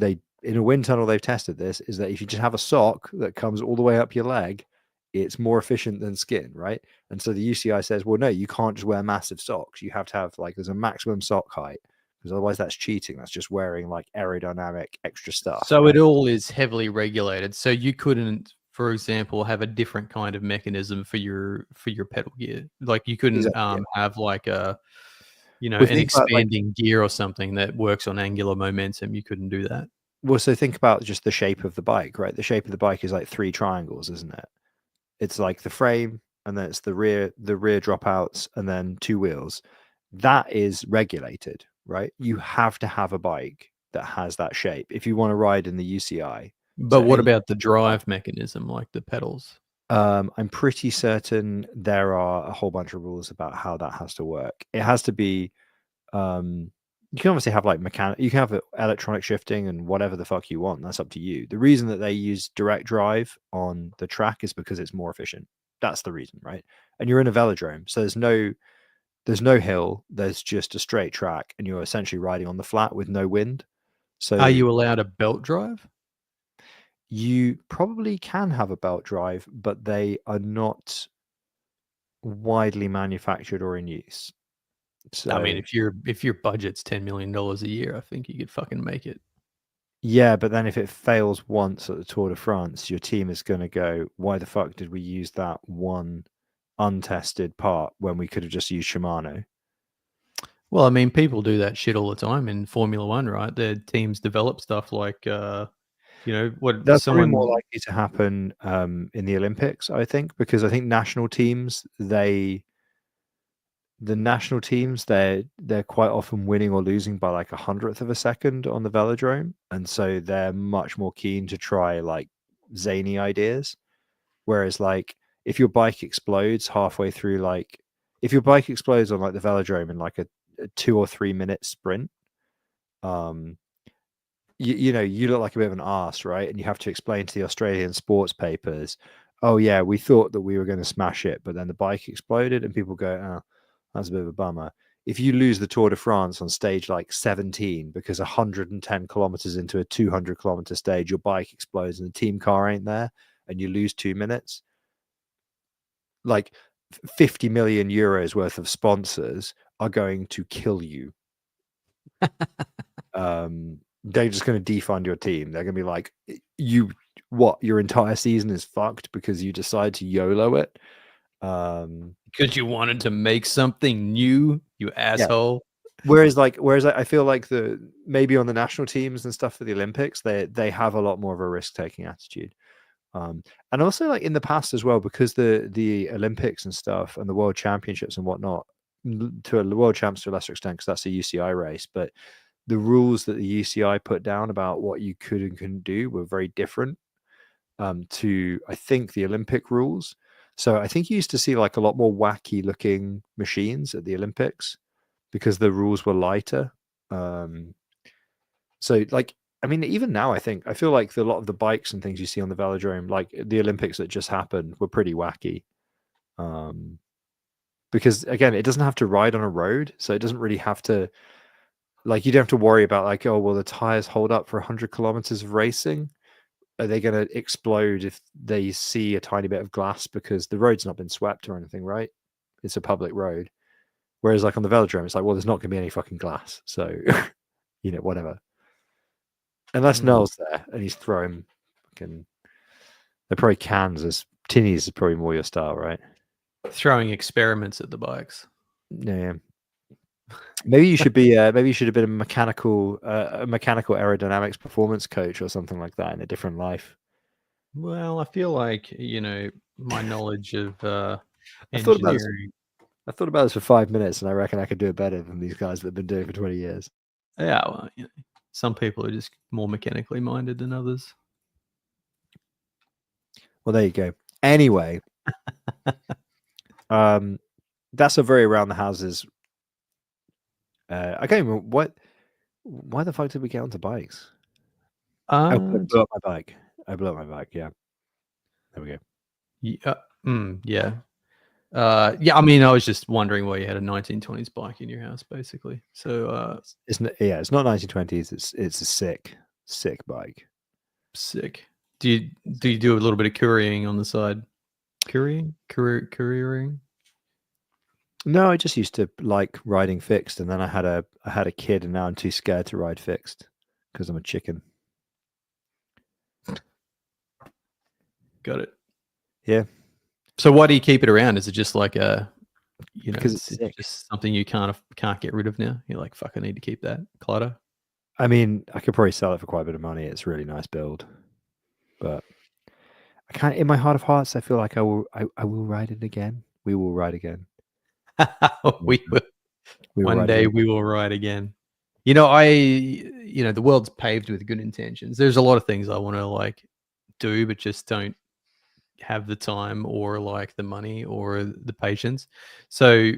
in a wind tunnel they've tested this is that if you just have a sock that comes all the way up your leg, it's more efficient than skin, right? And so the UCI says, well, no, you can't just wear massive socks. You have to have like there's a maximum sock height because otherwise that's cheating. That's just wearing like aerodynamic extra stuff. So Right? it all is heavily regulated. So you couldn't, for example, have a different kind of mechanism for your pedal gear. Like you couldn't Exactly. Yeah. have like a Well, an think about like expanding gear or something that works on angular momentum. You couldn't do that. so think about just the shape of the bike, right? The shape of the bike is like 3 triangles, isn't it? It's like the frame, and then it's the rear dropouts, and then 2 wheels. That is regulated, right? You have to have a bike that has that shape if you want to ride in the UCI. But So what any about the drive mechanism, like the pedals? I'm pretty certain there are a whole bunch of rules about how that has to work. It has to be you can obviously have like you can have electronic shifting and whatever the fuck you want. That's up to you. The reason that they use direct drive on the track is because it's more efficient. That's the reason, right? And you're in a velodrome, so there's no hill. There's just a straight track, and you're essentially riding on the flat with no wind. So Are you allowed a belt drive? you probably can have a belt drive, but they are not widely manufactured or in use. I mean, So if your budget's $10 million a year, I think you could fucking make it. yeah, but then if it fails once at the Tour de France, your team is going to go, why the fuck did we use that one untested part when we could have just used Shimano? Well, I mean, people do that shit all the time in Formula One, right? Their teams develop stuff like, what That's probably more someone. likely to happen in the Olympics, I think, because I think national teams, the national teams, they're quite often winning or losing by like 100th of a second on the velodrome, and so they're much more keen to try like zany ideas. Whereas like if your bike explodes halfway through, like if your bike explodes on like the velodrome in like a 2 or 3 minute sprint, um, you know, you look like a bit of an arse, right? And you have to explain to the Australian sports papers, oh yeah, we thought that we were going to smash it, but then the bike exploded, and people go, oh, that's a bit of a bummer. If you lose the Tour de France on stage like 17 because 110 kilometers into a 200-kilometer stage, your bike explodes and the team car ain't there, and you lose 2 minutes, like 50 million euros worth of sponsors are going to kill you. They're just going to defund your team. They're going to be like, your entire season is fucked because you decide to YOLO it. Because you wanted to make something new, you asshole. Whereas I feel like maybe on the national teams and stuff for the Olympics, they have a lot more of a risk taking attitude. And also like in the past as well, because the Olympics and stuff and the World Championships and whatnot, to the World Champs to a lesser extent because that's a UCI race, but the rules that the UCI put down about what you could and couldn't do were very different to I think the Olympic rules. So I think you used to see like a lot more wacky looking machines at the Olympics because the rules were lighter. So like I mean, even now, I feel like a lot of the bikes and things you see on the velodrome, like the Olympics that just happened, were pretty wacky. Because again, it doesn't have to ride on a road, so it doesn't really have to. Like, you don't have to worry about like, oh, will the tires hold up for 100 kilometers of racing? Are they going to explode if they see a tiny bit of glass because the road's not been swept or anything, right? It's a public road. Whereas like on the velodrome, it's like, well, there's not going to be any fucking glass, so whatever. Unless Noel's there and he's throwing fucking. They're probably cans. As tinnies is probably more your style, right? Throwing experiments at the bikes. Yeah. Maybe you should be. Maybe you should have been a mechanical aerodynamics performance coach or something like that in a different life. Well, I feel like, my knowledge of I thought about this. engineering. I thought about this for 5 minutes, and I reckon I could do it better than these guys that have been doing it for 20 years. Yeah, well, some people are just more mechanically minded than others. Well, there you go. Anyway, that's a very around the houses. I can't even why the fuck did we get onto bikes? I blew up my bike. Yeah, there we go. Yeah. Yeah, I mean, I was just wondering why you had a 1920s bike in your house, basically. So It's not 1920s. It's a sick bike. sick. Do you do a little bit of couriering on the side? Couriering? No, I just used to like riding fixed, and then I had a kid, and now I'm too scared to ride fixed because I'm a chicken. Got it. Yeah, So why do you keep it around? Is it just like a, because it's it's sick. just something you can't get rid of now? You're like, fuck, I need to keep that clutter. I mean, I could probably sell it for quite a bit of money. It's a really nice build, but I can't. In my heart of hearts, I feel like I will ride it again. We will ride again. we will. We will One ride day again. we will ride again. The world's paved with good intentions. There's a lot of things I want to like do, but just don't have the time or like the money or the patience. So,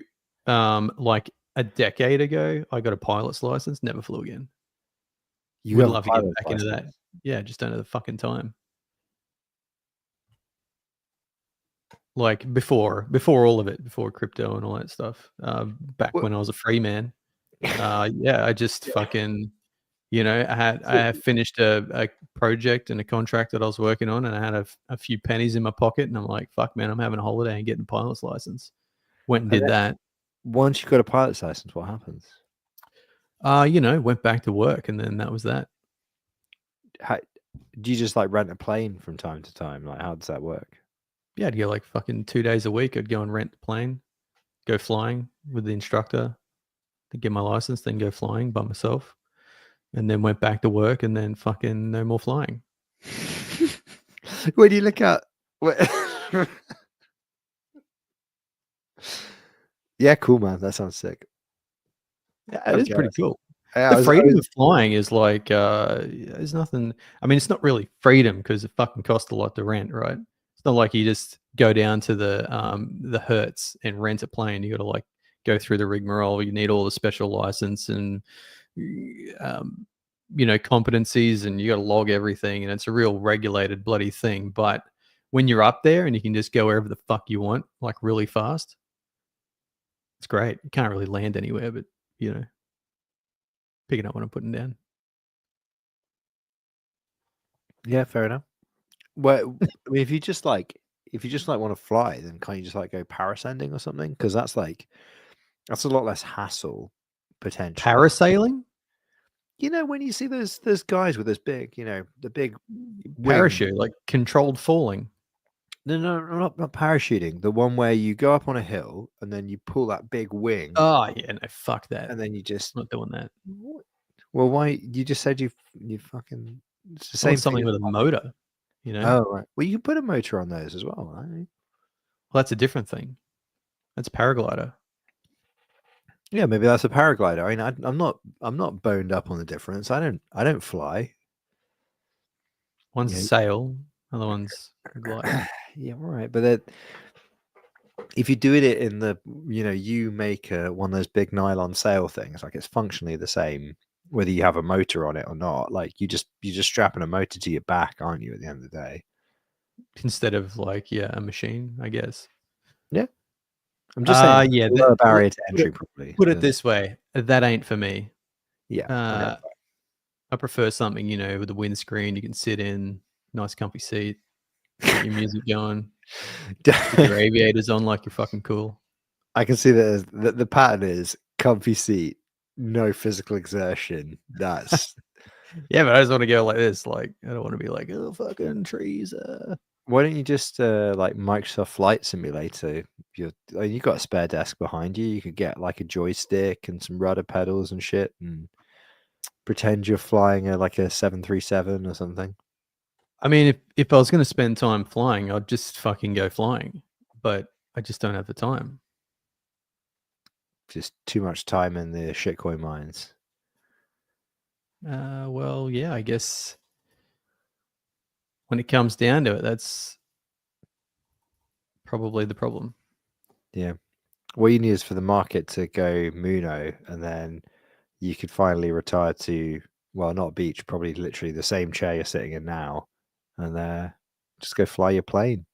like a decade ago, I got a pilot's license, never flew again. You Would have a love to get pilot's back into that. license. Yeah, just don't have the fucking time. Like before all of it, before crypto and all that stuff. Back What? when I was a free man. Yeah, I just fucking, I had finished a project and a contract that I was working on, and I had a few pennies in my pocket, and I'm like, fuck, man, I'm having a holiday and getting a pilot's license. Went and And did then that. once you got a pilot's license, what happens? Went back to work, and then that was that. How, do you just like rent a plane from time to time? Like, how does that work? Yeah, I'd go like fucking 2 days a week. I'd go and rent the plane, go flying with the instructor, to get my license, then go flying by myself, and then went back to work, and then fucking no more flying. When you look at yeah, cool, man. That sounds sick. Yeah, it I'm is pretty jealous. cool. Yeah, The freedom of flying is like, there's nothing. I mean, it's not really freedom because it fucking costs a lot to rent, right? It's not like you just go down to the Hertz and rent a plane. You got to like go through the rigmarole. You need all the special license and um, competencies, and you got to log everything, and it's a real regulated bloody thing. But when you're up there and you can just go wherever the fuck you want, like really fast, it's great. You can't really land anywhere, but picking up what I'm putting down. Yeah, fair enough. Well, I mean, if you just like want to fly, then can't you just like go parasending or something? Because that's a lot less hassle potentially. Parasailing? When you see those guys with this big, the big wing. Parachute, like controlled falling. No, not parachuting. The one where you go up on a hill and then you pull that big wing, Oh yeah, no, fuck that. and then you just. Not doing that. Well, why? You just said you fucking. It's the I same want thing. something with a motor, Oh, right. Well, you can put a motor on those as well, right? Well, that's a different thing. That's paraglider. Yeah, maybe that's a paraglider. I mean, I'm not boned up on the difference. I don't fly. One's Yeah. sail, other one's glide. Yeah, right. But if you do it in the, you make one of those big nylon sail things, like it's functionally the same, whether you have a motor on it or not. Like you're just strapping a motor to your back, aren't you? At the end of the day. Instead of like, yeah, a machine, I guess. Yeah. I'm just saying, Yeah, lower barrier to entry, probably. Put it this way, that ain't for me. Yeah. Okay. I prefer something, with a windscreen you can sit in, nice comfy seat, get your music going, put your aviators on like you're fucking cool. I can see that the pattern is comfy seat, no physical exertion. That's Yeah, but I just want to go like this. Like, I don't want to be like, oh, fucking trees. why don't you just like Microsoft Flight Simulator? You've got a spare desk behind you. You could get like a joystick and some rudder pedals and shit, and pretend you're flying like a 737 or something. I mean, if I was going to spend time flying, I'd just fucking go flying. But I just don't have the time. Just too much time in the shitcoin mines. Well, yeah, I guess when it comes down to it, that's probably the problem. Yeah. What you need is for the market to go Muno, and then you could finally retire to, well, not a beach, probably literally the same chair you're sitting in now, and just go fly your plane.